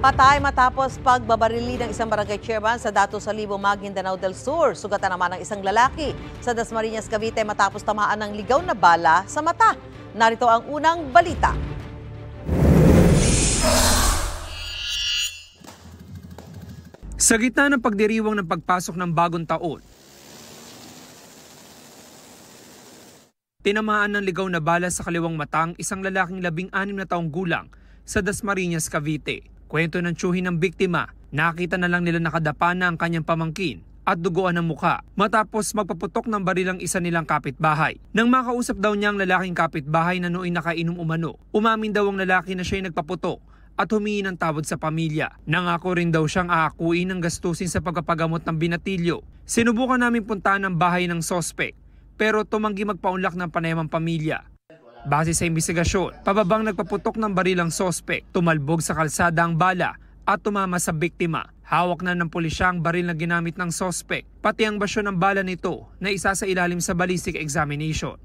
Patay matapos pagbabarili ng isang barangay chairman sa Dato Salibo, Maguindanao del Sur. Sugatan naman ng isang lalaki sa Dasmariñas, Cavite matapos tamaan ng ligaw na bala sa mata. Narito ang unang balita. Sa gitna ng pagdiriwang ng pagpasok ng bagong taon, tinamaan ng ligaw na bala sa kaliwang mata ang isang lalaking 16 na taong gulang sa Dasmariñas, Cavite. Kwento ng tiyuhin ng biktima, nakita na lang nila nakadapa na ang kanyang pamangkin at duguan ng mukha matapos magpaputok ng baril ang isa nilang kapitbahay. Nang makausap daw niya ang lalaking kapitbahay na nooy nakainom umano, umamin daw ang lalaki na siya'y nagpaputok at humingi ng tawad sa pamilya. Nangako rin daw siyang aakuin ng gastusin sa pagpapagamot ng binatilyo. Sinubukan namin puntahan ang bahay ng sospek pero tumanggi magpaunlak ng panayamang pamilya. Base sa imbestigasyon, pababang nagpaputok ng baril ang sospek, tumalbog sa kalsada ang bala at tumama sa biktima. Hawak na ng pulisya ang baril na ginamit ng sospek, pati ang basyo ng bala nito na isa sa ilalim sa ballistic examination.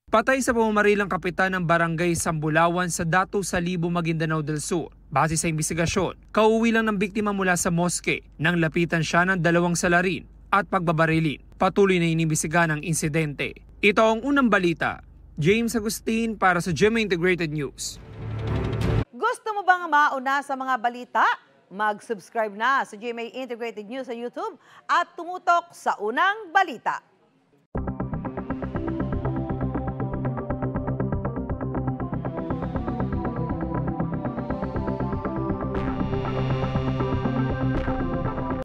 Patay sa pamamarilang kapitan ng barangay Sambulawan sa Dato Salibo, Maguindanao del Sur. Base sa imbestigasyon, kauwi lang ng biktima mula sa moske nang lapitan siya ng 2 salarin at pagbabarilin. Patuloy na inimbestigahan ang insidente. Ito ang unang balita. James Agustin para sa GMA Integrated News. Gusto mo bang mauna sa mga balita? Mag-subscribe na sa GMA Integrated News sa YouTube at tumutok sa unang balita.